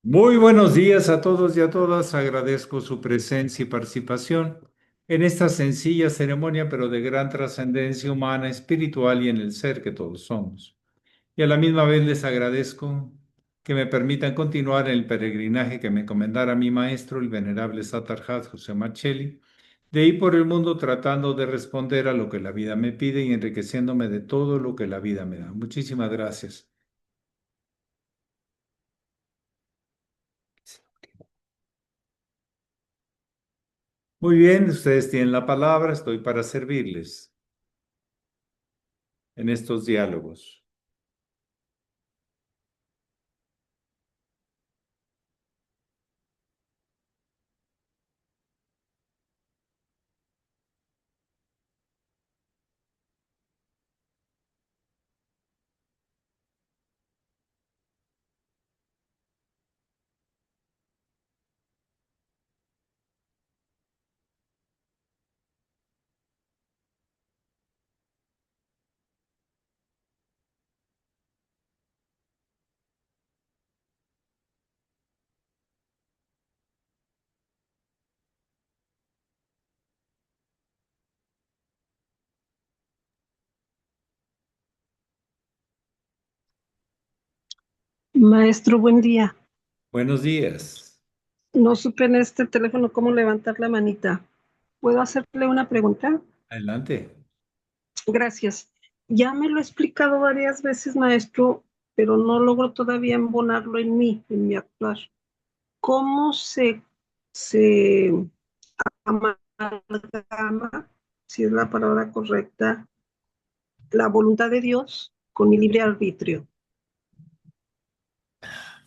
Muy buenos días a todos y a todas. Agradezco su presencia y participación en esta sencilla ceremonia, pero de gran trascendencia humana, espiritual y en el ser que todos somos. Y a la misma vez les agradezco que me permitan continuar en el peregrinaje que me encomendara mi maestro, el venerable Satarjat José Marcelli, de ir por el mundo tratando de responder a lo que la vida me pide y enriqueciéndome de todo lo que la vida me da. Muchísimas gracias. Muy bien, ustedes tienen la palabra, estoy para servirles en estos diálogos. Maestro, buen día. Buenos días. No supe en este teléfono cómo levantar la manita. ¿Puedo hacerle una pregunta? Adelante. Gracias. Ya me lo he explicado varias veces, maestro, pero no logro todavía embonarlo en mí, en mi actuar. ¿Cómo se amalgama, si es la palabra correcta, la voluntad de Dios con mi libre arbitrio?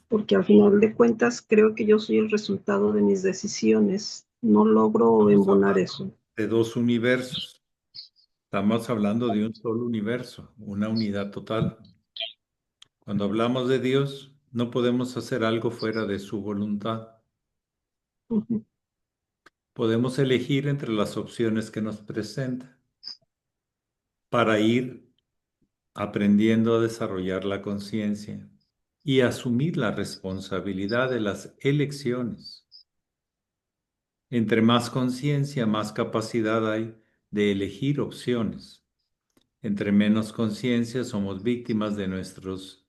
Porque al final de cuentas creo que yo soy el resultado de mis decisiones. No logro Estamos embonar hablando eso. de dos universos. Estamos hablando de un solo universo, una unidad total. Cuando hablamos de Dios, no podemos hacer algo fuera de su voluntad. Ujú. Podemos elegir entre las opciones que nos presenta para ir aprendiendo a desarrollar la conciencia y asumir la responsabilidad de las elecciones. Entre más conciencia, más capacidad hay de elegir opciones. Entre menos conciencia, somos víctimas de nuestros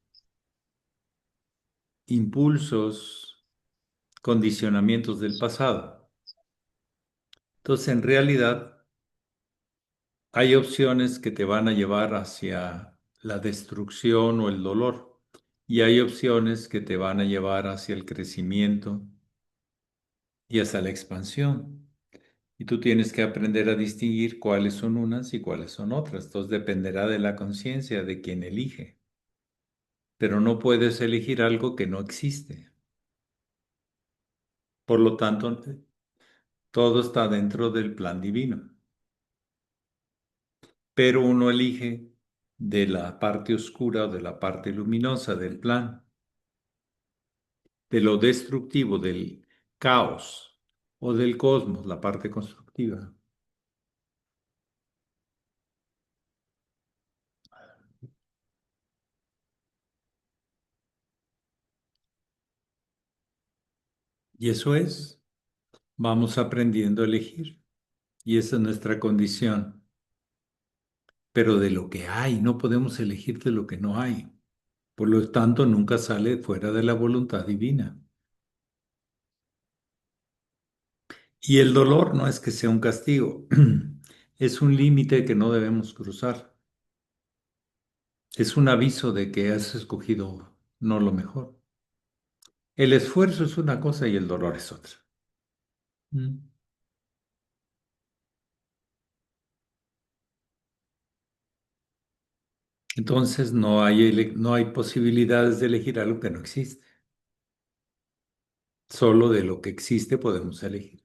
impulsos, condicionamientos del pasado. Entonces, en realidad, hay opciones que te van a llevar hacia la destrucción o el dolor, y hay opciones que te van a llevar hacia el crecimiento y hacia la expansión. Y tú tienes que aprender a distinguir cuáles son unas y cuáles son otras. Entonces dependerá de la conciencia de quien elige. Pero no puedes elegir algo que no existe. Por lo tanto, todo está dentro del plan divino. Pero uno elige de la parte oscura o de la parte luminosa del plan, de lo destructivo, del caos o del cosmos, la parte constructiva. Y eso es, vamos aprendiendo a elegir. Y esa es nuestra condición. Pero de lo que hay, no podemos elegir de lo que no hay. Por lo tanto, nunca sale fuera de la voluntad divina. Y el dolor no es que sea un castigo, es un límite que no debemos cruzar. Es un aviso de que has escogido no lo mejor. El esfuerzo es una cosa y el dolor es otra. Mm. Entonces no hay posibilidades de elegir algo que no existe. Solo de lo que existe podemos elegir.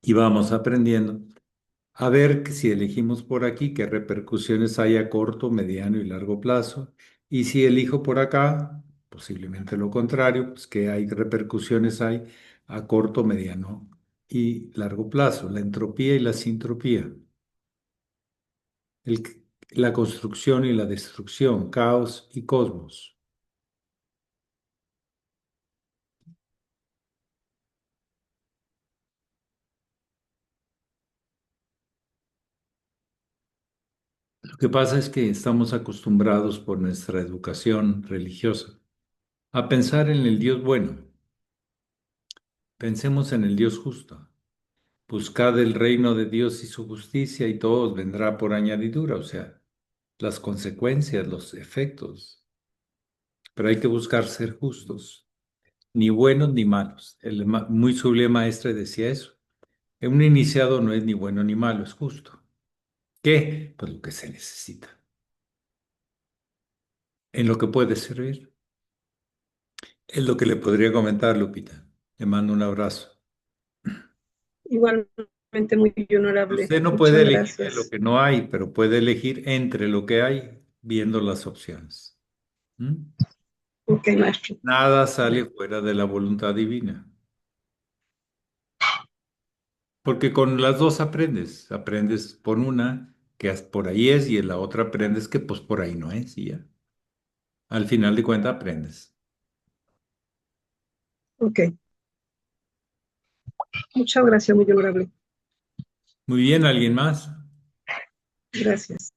Y vamos aprendiendo a ver si elegimos por aquí, qué repercusiones hay a corto, mediano y largo plazo. Y si elijo por acá, posiblemente lo contrario, pues qué hay repercusiones hay a corto, mediano y largo plazo. La entropía y la sintropía, la construcción y la destrucción, caos y cosmos. Lo que pasa es que estamos acostumbrados por nuestra educación religiosa a pensar en el Dios bueno. Pensemos en el Dios justo. Buscad el reino de Dios y su justicia y todo os vendrá por añadidura, o sea, las consecuencias, los efectos. Pero hay que buscar ser justos, ni buenos ni malos. Muy sublime maestre decía eso. Un iniciado no es ni bueno ni malo, es justo. ¿Qué? Pues lo que se necesita, en lo que puede servir. Es lo que le podría comentar, Lupita. Le mando un abrazo. Igualmente muy honorable. Usted no puede Muchas elegir de lo gracias. que no hay, pero puede elegir entre lo que hay, viendo las opciones. ¿Mm? Ok, maestro. Nada sale fuera de la voluntad divina, porque con las dos aprendes. Aprendes por una que por ahí es y en la otra aprendes que pues por ahí no es y ya. Al final de cuentas aprendes. Ok, muchas gracias, muy honorable. Muy bien, ¿alguien más? Gracias.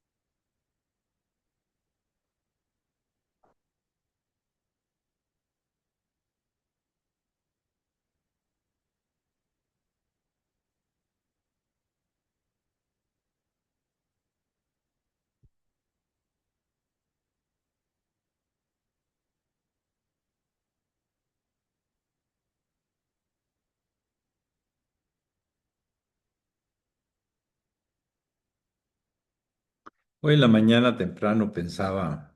Hoy en la mañana temprano pensaba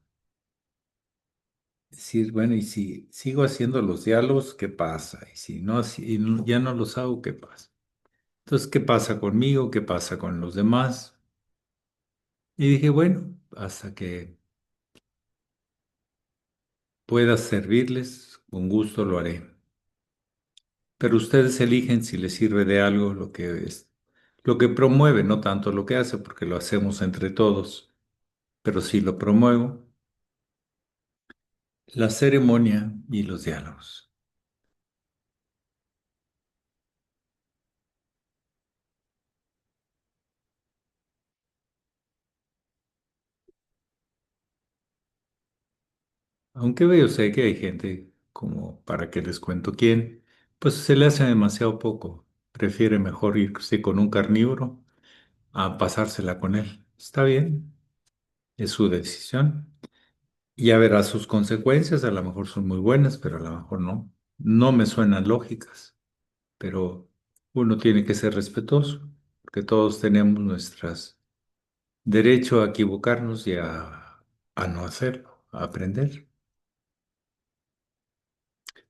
decir, bueno, y si sigo haciendo los diálogos, ¿qué pasa? Y si no, ya no los hago, ¿qué pasa? Entonces, ¿qué pasa conmigo? ¿Qué pasa con los demás? Y dije, bueno, hasta que pueda servirles, con gusto lo haré. Pero ustedes eligen si les sirve de algo lo que es, lo que promueve, no tanto lo que hace, porque lo hacemos entre todos, pero sí lo promuevo, la ceremonia y los diálogos. Aunque veo, sé que hay gente, como para que les cuento quién, pues se le hace demasiado poco. Prefiere mejor irse con un carnívoro a pasársela con él. Está bien, es su decisión. Ya verá sus consecuencias, a lo mejor son muy buenas, pero a lo mejor no. No me suenan lógicas, pero uno tiene que ser respetuoso, porque todos tenemos nuestras derecho a equivocarnos y a no hacerlo, a aprender.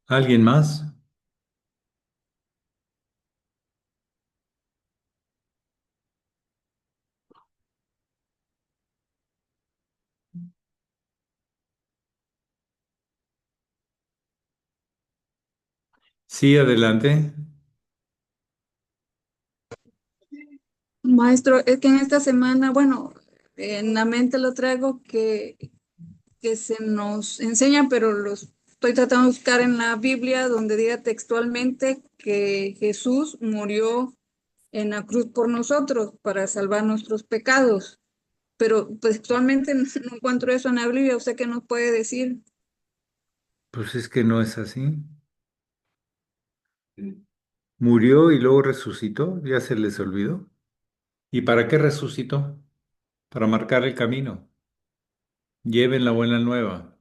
¿Alguien más? Sí, adelante. Maestro, es que en esta semana, bueno, en la mente lo traigo que se nos enseña, pero los estoy tratando de buscar en la Biblia donde diga textualmente que Jesús murió en la cruz por nosotros para salvar nuestros pecados. Pero textualmente no encuentro eso en la Biblia. ¿Usted qué nos puede decir? Pues es que no es así. Murió y luego resucitó, ya se les olvidó. ¿Y para qué resucitó? Para marcar el camino. Lleven la buena nueva.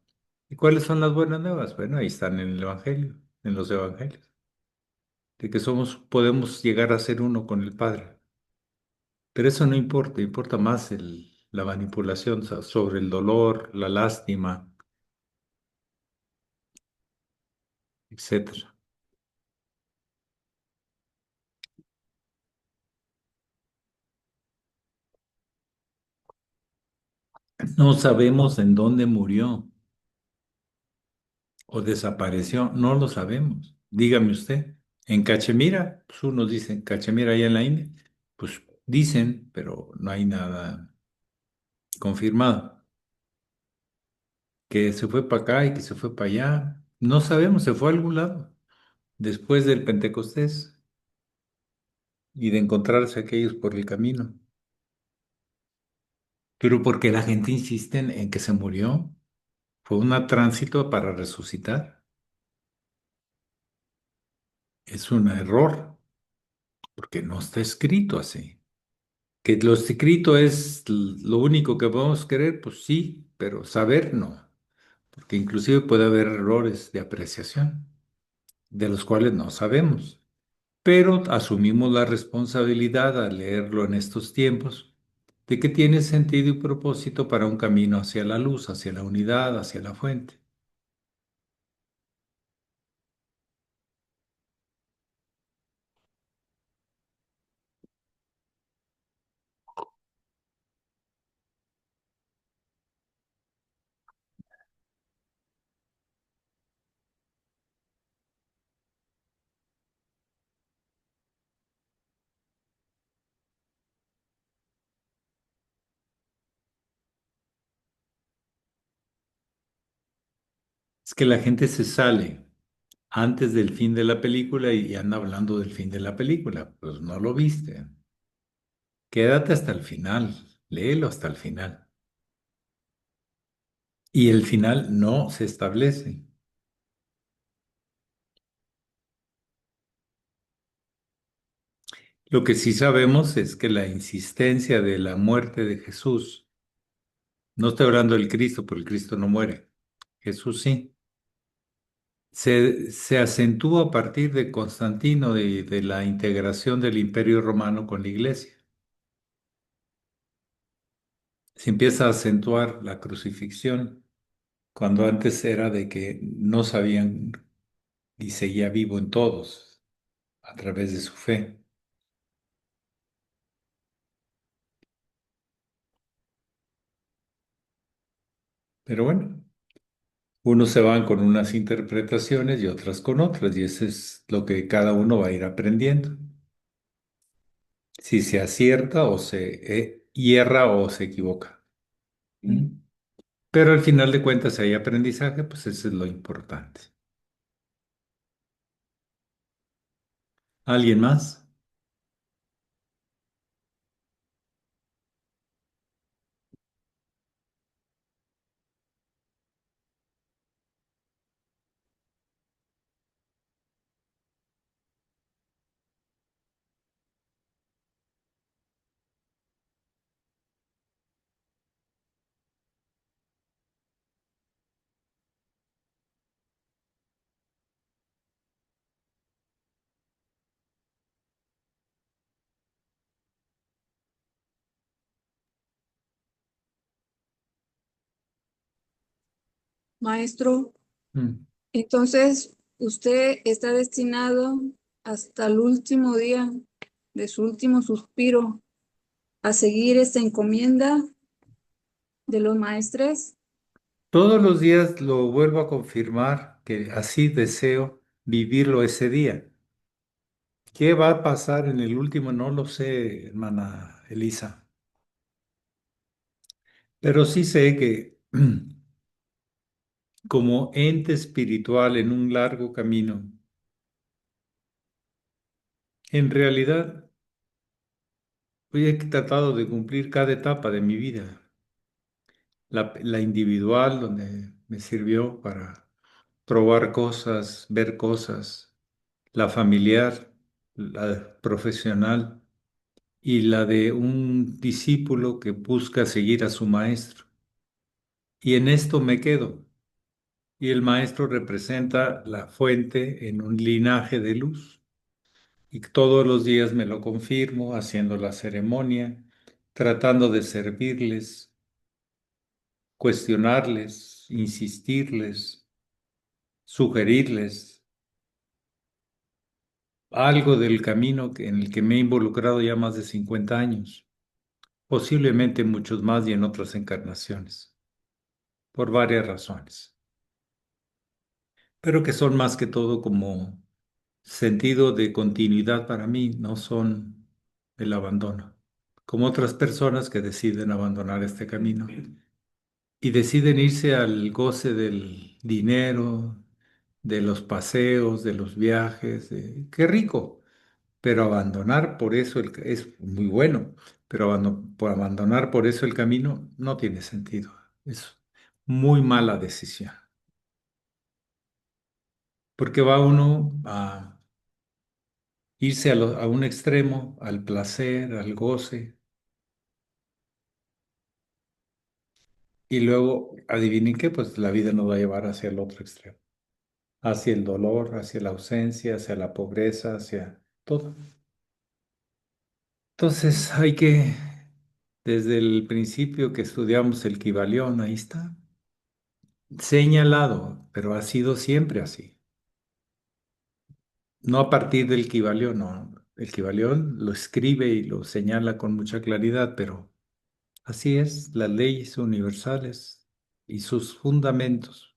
¿Y cuáles son las buenas nuevas? Bueno, ahí están en el Evangelio, en los Evangelios, de que somos, podemos llegar a ser uno con el Padre. Pero eso no importa, importa más la manipulación sobre el dolor, la lástima, etcétera. No sabemos en dónde murió o desapareció, no lo sabemos. Dígame usted, en Cachemira, pues unos dicen Cachemira allá en la India, pues dicen, pero no hay nada confirmado. Que se fue para acá y que se fue para allá, no sabemos, se fue a algún lado después del Pentecostés y de encontrarse aquellos por el camino. Pero porque la gente insiste en que se murió, fue un tránsito para resucitar. Es un error, porque no está escrito así. Que lo escrito es lo único que podemos creer, pues sí, pero saber no, porque inclusive puede haber errores de apreciación, de los cuales no sabemos, pero asumimos la responsabilidad al leerlo en estos tiempos, de que tiene sentido y propósito para un camino hacia la luz, hacia la unidad, hacia la fuente. Es que la gente se sale antes del fin de la película y anda hablando del fin de la película, pues no lo viste. Quédate hasta el final, léelo hasta el final. Y el final no se establece. Lo que sí sabemos es que la insistencia de la muerte de Jesús, no estoy hablando del Cristo, porque el Cristo no muere, Jesús sí, se acentúa a partir de Constantino, de la integración del Imperio Romano con la Iglesia. Se empieza a acentuar la crucifixión, cuando antes era de que no sabían y seguía vivo en todos a través de su fe. Pero bueno. Unos se van con unas interpretaciones y otras con otras, y eso es lo que cada uno va a ir aprendiendo. Si se acierta o se hierra o se equivoca. ¿Mm? Pero al final de cuentas, si hay aprendizaje, pues eso es lo importante. ¿Alguien más? Maestro, Mm. entonces usted está destinado hasta el último día de su último suspiro a seguir esta encomienda de los maestres. Todos los días lo vuelvo a confirmar que así deseo vivirlo ese día. ¿Qué va a pasar en el último? No lo sé, hermana Elisa, pero sí sé que como ente espiritual en un largo camino. En realidad, hoy he tratado de cumplir cada etapa de mi vida. La individual, donde me sirvió para probar cosas, ver cosas. La familiar, la profesional y la de un discípulo que busca seguir a su maestro. Y en esto me quedo. Y el maestro representa la fuente en un linaje de luz. Y todos los días me lo confirmo haciendo la ceremonia, tratando de servirles, cuestionarles, insistirles, sugerirles algo del camino en el que me he involucrado ya más de 50 años, posiblemente muchos más y en otras encarnaciones, por varias razones, pero que son más que todo como sentido de continuidad para mí, no son el abandono, como otras personas que deciden abandonar este camino y deciden irse al goce del dinero, de los paseos, de los viajes, qué rico, pero abandonar por eso es muy bueno, pero por abandonar por eso el camino no tiene sentido. Es muy mala decisión, porque va uno a irse a un extremo, al placer, al goce, y luego, adivinen qué, pues la vida nos va a llevar hacia el otro extremo, hacia el dolor, hacia la ausencia, hacia la pobreza, hacia todo. Entonces hay que, desde el principio que estudiamos el Kybalión, ahí está, señalado, pero ha sido siempre así. No a partir del Kybalión, no. El Kybalión lo escribe y lo señala con mucha claridad, pero así es, las leyes universales y sus fundamentos.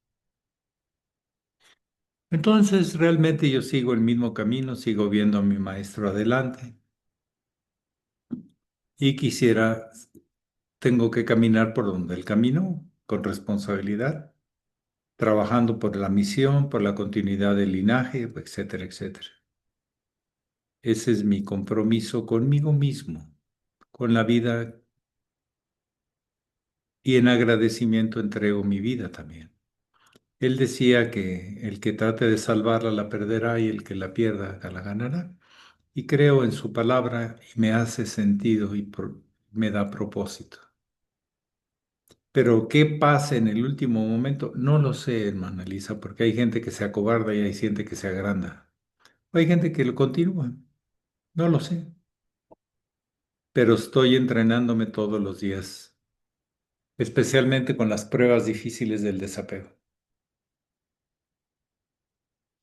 Entonces, realmente yo sigo el mismo camino, sigo viendo a mi maestro adelante y tengo que caminar por donde él caminó, con responsabilidad, trabajando por la misión, por la continuidad del linaje, etcétera, etcétera. Ese es mi compromiso conmigo mismo, con la vida, y en agradecimiento entrego mi vida también. Él decía que el que trate de salvarla la perderá y el que la pierda la ganará. Y creo en su palabra y me hace sentido y me da propósito. Pero qué pasa en el último momento, no lo sé, hermana Lisa, porque hay gente que se acobarda y hay gente que se agranda. Hay gente que lo continúa, no lo sé, pero estoy entrenándome todos los días, especialmente con las pruebas difíciles del desapego.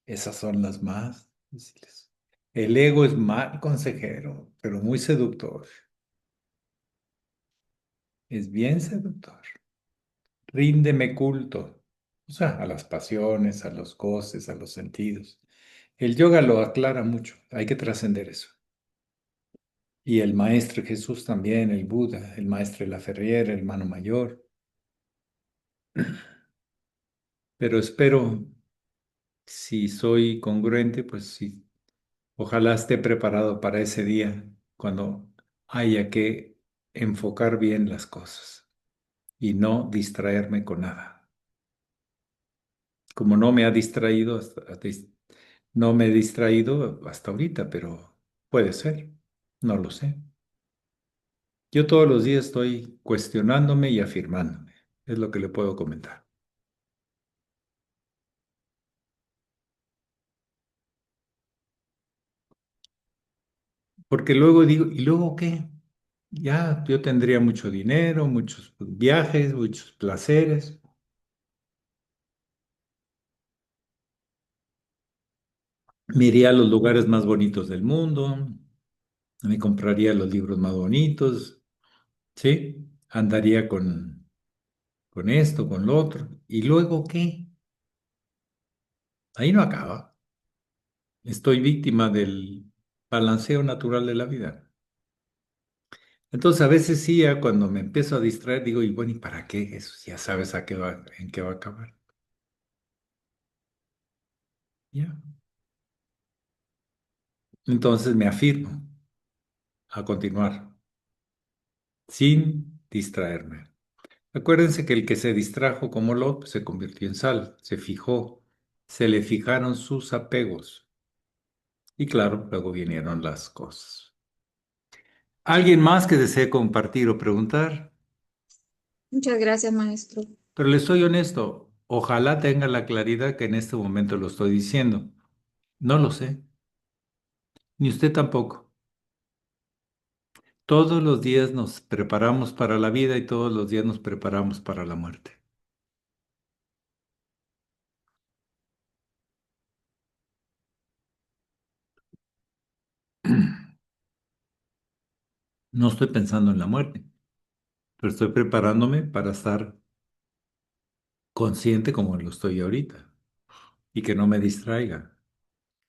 Esas son las más difíciles. El ego es mal consejero, pero muy seductor. Es bien seductor. Ríndeme culto, o sea, a las pasiones, a los goces, a los sentidos. El yoga lo aclara mucho, hay que trascender eso. Y el maestro Jesús también, el Buda, el maestro de la Ferriera, el hermano mayor. Pero espero, si soy congruente, pues sí, ojalá esté preparado para ese día cuando haya que enfocar bien las cosas y no distraerme con nada. Como no me ha distraído, no me he distraído hasta ahorita, pero puede ser, no lo sé. Yo todos los días estoy cuestionándome y afirmándome, es lo que le puedo comentar. Porque luego digo, ¿y luego qué? Ya yo tendría mucho dinero, muchos viajes, muchos placeres. Me iría a los lugares más bonitos del mundo, me compraría los libros más bonitos, ¿sí? Andaría con esto, con lo otro. ¿Y luego qué? Ahí no acaba. Estoy víctima del balanceo natural de la vida. Entonces, a veces sí, ya cuando me empiezo a distraer, digo, y bueno, ¿y para qué? Eso ya sabes en qué va a acabar. Ya. Entonces me afirmo a continuar, sin distraerme. Acuérdense que el que se distrajo como Lot se convirtió en sal, se fijó, se le fijaron sus apegos. Y claro, luego vinieron las cosas. ¿Alguien más que desee compartir o preguntar? Muchas gracias, maestro. Pero le soy honesto, ojalá tenga la claridad que en este momento lo estoy diciendo. No lo sé, ni usted tampoco. Todos los días nos preparamos para la vida y todos los días nos preparamos para la muerte. No estoy pensando en la muerte, pero estoy preparándome para estar consciente como lo estoy ahorita y que no me distraiga.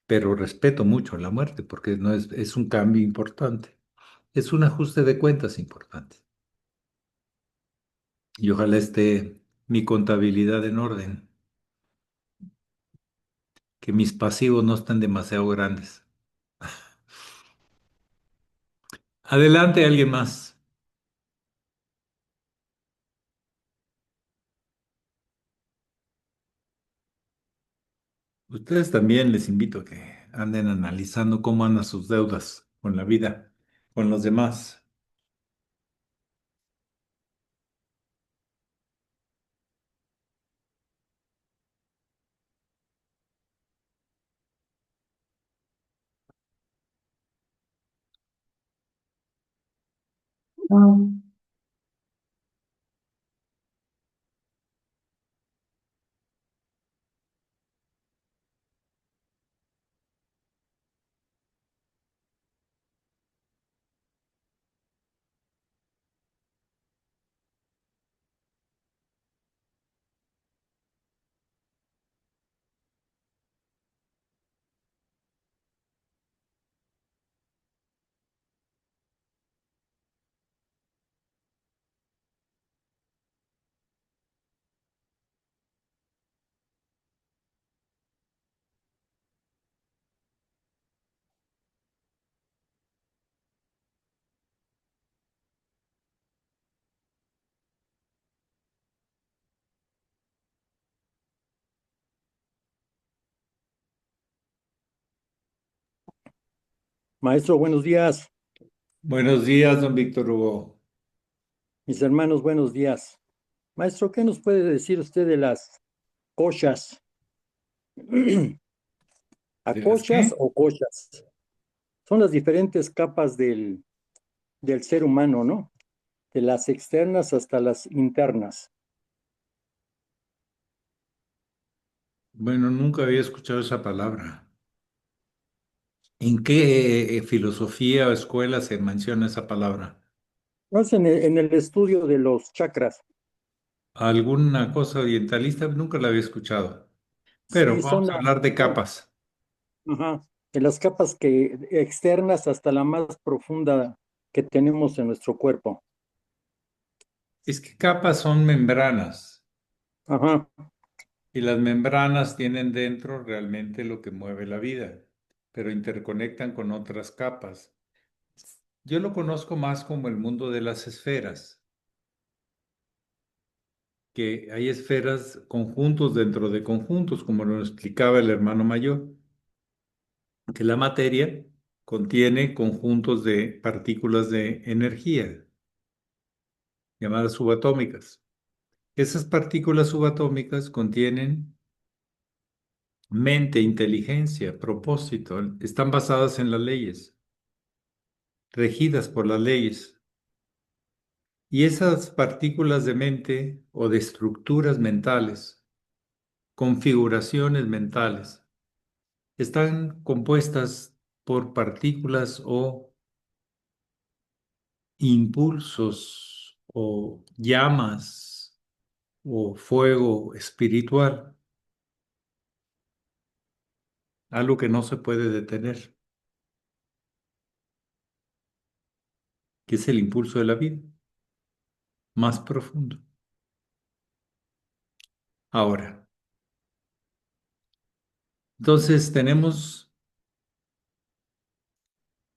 Pero respeto mucho la muerte porque no es un cambio importante. Es un ajuste de cuentas importante. Y ojalá esté mi contabilidad en orden, que mis pasivos no estén demasiado grandes. Adelante, alguien más. Ustedes también les invito a que anden analizando cómo andan sus deudas con la vida, con los demás. Maestro, buenos días. Buenos días, don Víctor Hugo. Mis hermanos, buenos días. Maestro, ¿qué nos puede decir usted de las cochas? ¿De las ¿Acochas qué? o cochas? Son las diferentes capas del ser humano, ¿no? De las externas hasta las internas. Bueno, nunca había escuchado esa palabra. ¿En qué filosofía o escuela se menciona esa palabra? No es en el estudio de los chakras. ¿Alguna cosa orientalista? Nunca la había escuchado. Pero Sí, vamos a hablar de capas. ajá, de las capas que externas hasta la más profunda que tenemos en nuestro cuerpo. Es que capas son membranas Ajá, y las membranas tienen dentro realmente lo que mueve la vida, pero interconectan con otras capas. Yo lo conozco más como el mundo de las esferas, que hay esferas, conjuntos dentro de conjuntos, como lo explicaba el hermano mayor, que la materia contiene conjuntos de partículas de energía, llamadas subatómicas. Esas partículas subatómicas contienen mente, inteligencia, propósito, están basadas en las leyes, regidas por las leyes. Y esas partículas de mente o de estructuras mentales, configuraciones mentales, están compuestas por partículas o impulsos o llamas o fuego espiritual, algo que no se puede detener, que es el impulso de la vida, más profundo. Ahora, entonces tenemos,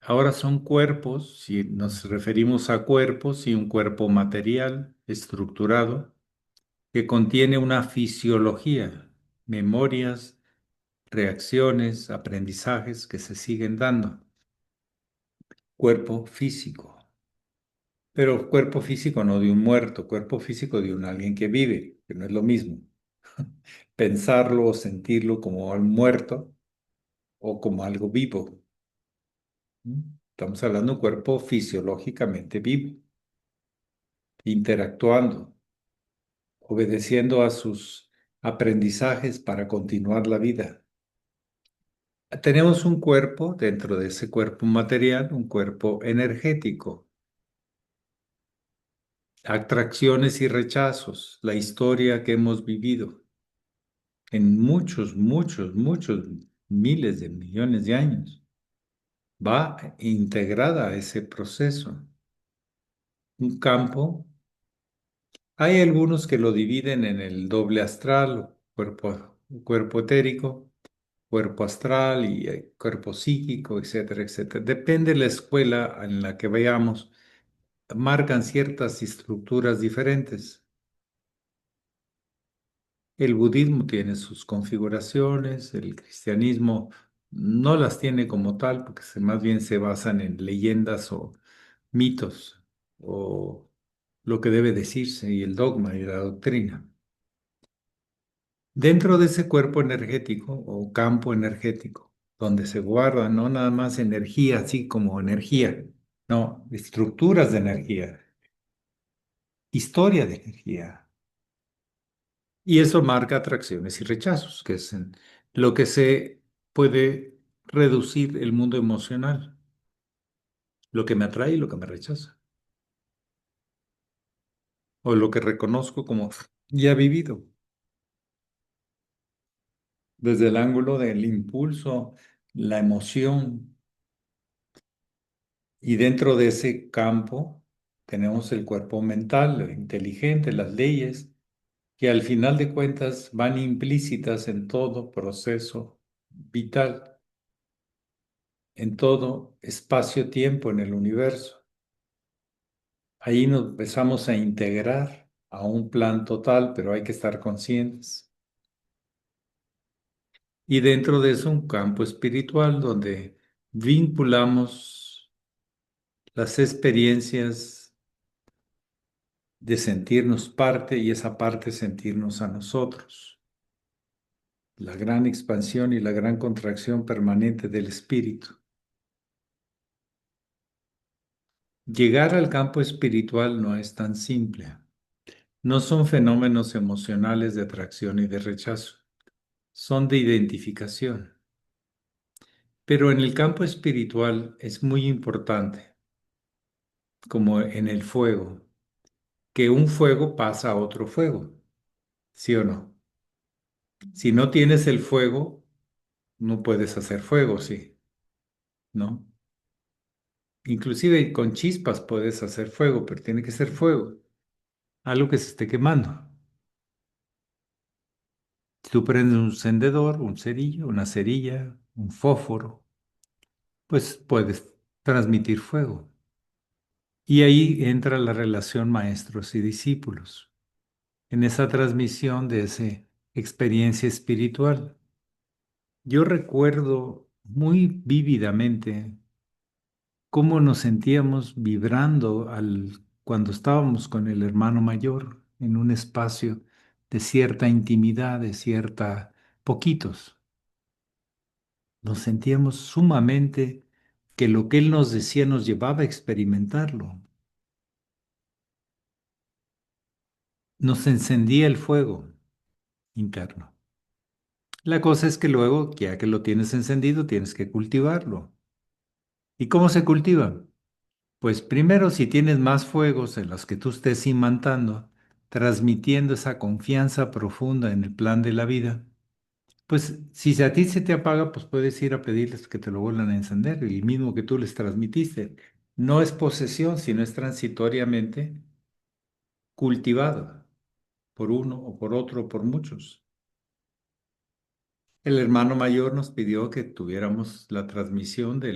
ahora son cuerpos, si nos referimos a cuerpos, y un cuerpo material, estructurado, que contiene una fisiología, memorias, reacciones, aprendizajes que se siguen dando. Cuerpo físico, pero cuerpo físico no de un muerto, cuerpo físico de un alguien que vive, que no es lo mismo. Pensarlo o sentirlo como un muerto o como algo vivo. ¿Mm? Estamos hablando de un cuerpo fisiológicamente vivo, interactuando, obedeciendo a sus aprendizajes para continuar la vida. Tenemos un cuerpo, dentro de ese cuerpo material, un cuerpo energético, atracciones y rechazos, la historia que hemos vivido en muchos miles de millones de años, va integrada a ese proceso. Un campo, hay algunos que lo dividen en el doble astral, cuerpo etérico, cuerpo astral y cuerpo psíquico, etcétera, etcétera. Depende de la escuela en la que vayamos, marcan ciertas estructuras diferentes. El budismo tiene sus configuraciones, el cristianismo no las tiene como tal, porque más bien se basan en leyendas o mitos o lo que debe decirse y el dogma y la doctrina. Dentro de ese cuerpo energético o campo energético, donde se guarda no nada más energía, así como energía, no, estructuras de energía, historia de energía. Y eso marca atracciones y rechazos, que es lo que se puede reducir el mundo emocional, lo que me atrae y lo que me rechaza, o lo que reconozco como ya vivido, desde el ángulo del impulso, la emoción. Y dentro de ese campo tenemos el cuerpo mental, lo inteligente, las leyes, que al final de cuentas van implícitas en todo proceso vital, en todo espacio-tiempo en el universo. Ahí nos empezamos a integrar a un plan total, pero hay que estar conscientes. Y dentro de eso un campo espiritual donde vinculamos las experiencias de sentirnos parte y esa parte sentirnos a nosotros. La gran expansión y la gran contracción permanente del espíritu. Llegar al campo espiritual no es tan simple. No son fenómenos emocionales de atracción y de rechazo. Son de identificación. Pero en el campo espiritual es muy importante, como en el fuego, que un fuego pasa a otro fuego, ¿sí o no? Si no tienes el fuego, no puedes hacer fuego, ¿sí? ¿No? Inclusive con chispas puedes hacer fuego, pero tiene que ser fuego, algo que se esté quemando. Si tú prendes un encendedor, un cerillo, una cerilla, un fósforo, pues puedes transmitir fuego. Y ahí entra la relación maestros y discípulos, en esa transmisión de esa experiencia espiritual. Yo recuerdo muy vívidamente cómo nos sentíamos vibrando cuando estábamos con el hermano mayor en un espacio de cierta intimidad, de cierta, poquitos. Nos sentíamos sumamente que lo que él nos decía nos llevaba a experimentarlo. Nos encendía el fuego interno. La cosa es que luego, ya que lo tienes encendido, tienes que cultivarlo. ¿Y cómo se cultiva? Pues primero, si tienes más fuegos en los que tú estés imantando, transmitiendo esa confianza profunda en el plan de la vida, pues si a ti se te apaga, pues puedes ir a pedirles que te lo vuelvan a encender, el mismo que tú les transmitiste. No es posesión, sino es transitoriamente cultivado por uno o por otro o por muchos. El hermano mayor nos pidió que tuviéramos la transmisión de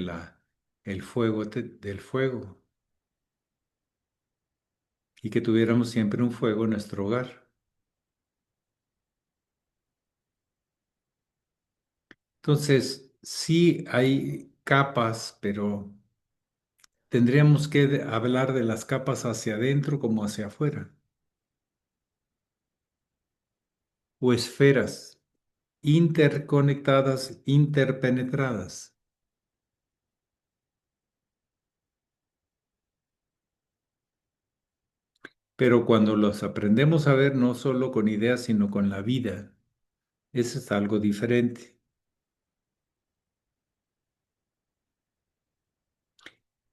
el fuego del fuego y que tuviéramos siempre un fuego en nuestro hogar. Entonces, sí hay capas, pero tendríamos que hablar de las capas hacia adentro como hacia afuera, o esferas interconectadas, interpenetradas. Pero cuando los aprendemos a ver no solo con ideas, sino con la vida, eso es algo diferente.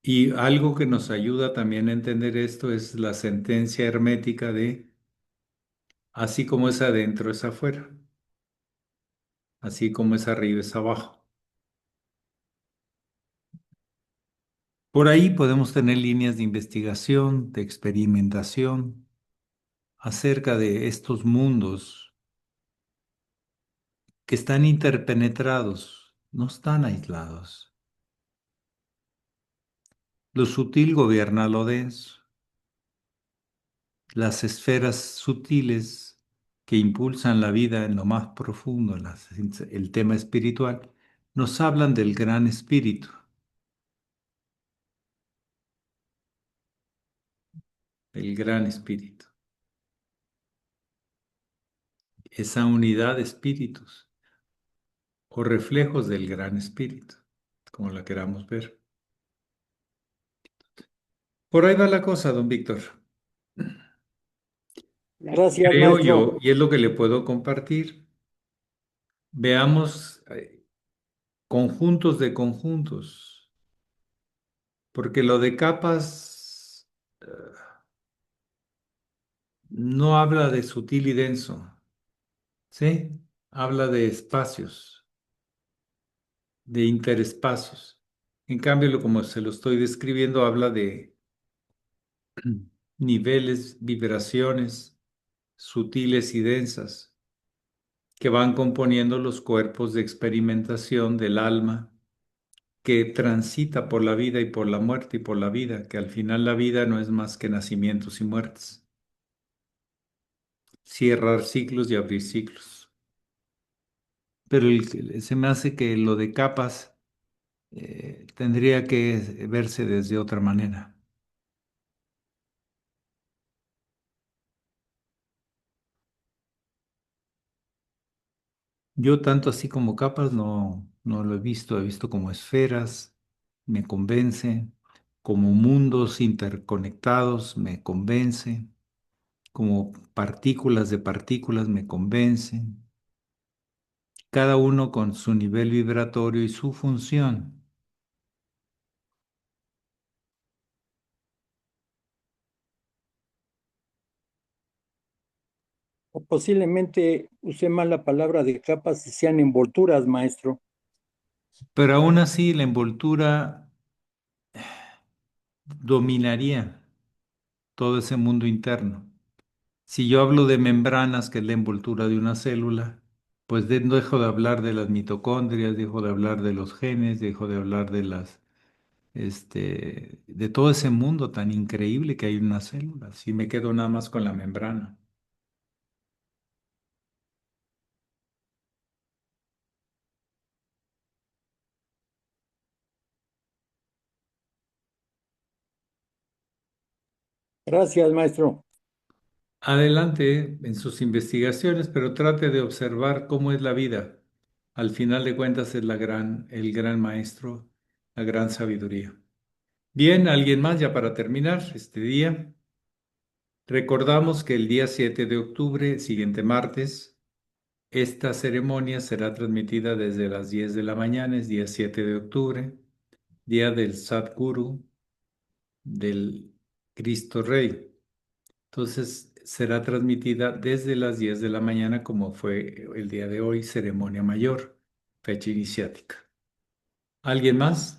Y algo que nos ayuda también a entender esto es la sentencia hermética de así como es adentro es afuera, así como es arriba es abajo. Por ahí podemos tener líneas de investigación, de experimentación acerca de estos mundos están interpenetrados, no están aislados. Lo sutil gobierna lo denso. Las esferas sutiles que impulsan la vida en lo más profundo, el tema espiritual, nos hablan del gran espíritu. El gran espíritu. Esa unidad de espíritus o reflejos del gran espíritu, como la queramos ver. Por ahí va la cosa, don Víctor. Gracias, Creo maestro. yo, y es lo que le puedo compartir. Veamos conjuntos de conjuntos, porque lo de capas no habla de sutil y denso, ¿sí? Habla de espacios, de interespacios. En cambio, como se lo estoy describiendo, habla de niveles, vibraciones sutiles y densas que van componiendo los cuerpos de experimentación del alma que transita por la vida y por la muerte y por la vida, que al final la vida no es más que nacimientos y muertes, cerrar ciclos y abrir ciclos. Pero se me hace que lo de capas tendría que verse desde otra manera. Yo tanto así como capas no lo he visto como esferas, me convence, como mundos interconectados, me convence, como partículas de partículas, me convencen, cada uno con su nivel vibratorio y su función. O posiblemente usé mal la palabra de capas y sean envolturas, maestro. Pero aún así la envoltura dominaría todo ese mundo interno. Si yo hablo de membranas, que es la envoltura de una célula, pues dejo de hablar de las mitocondrias, dejo de hablar de los genes, dejo de hablar de de todo ese mundo tan increíble que hay en una célula. Si me quedo nada más con la membrana. Gracias, maestro. Adelante en sus investigaciones, pero trate de observar cómo es la vida. Al final de cuentas es el gran maestro, la gran sabiduría. Bien, ¿alguien más ya para terminar este día? Recordamos que el día 7 de octubre, siguiente martes, esta ceremonia será transmitida desde las 10 de la mañana, es día 7 de octubre, día del Sadguru, del Cristo Rey. Entonces será transmitida desde las 10 de la mañana, como fue el día de hoy, ceremonia mayor, fecha iniciática. ¿Alguien más?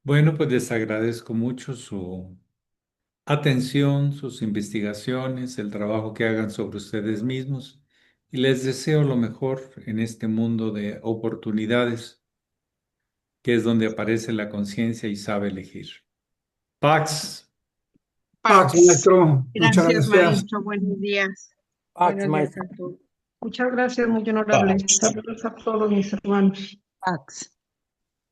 Bueno, pues les agradezco mucho su atención, sus investigaciones, el trabajo que hagan sobre ustedes mismos y les deseo lo mejor en este mundo de oportunidades, que es donde aparece la conciencia y sabe elegir. Pax. Pax, maestro. Muchas Gracias, gracias. maestro. Buenos días. Pax, Buenos días maestro. a todos. Muchas gracias, muy honorable. Saludos a todos mis hermanos. Pax.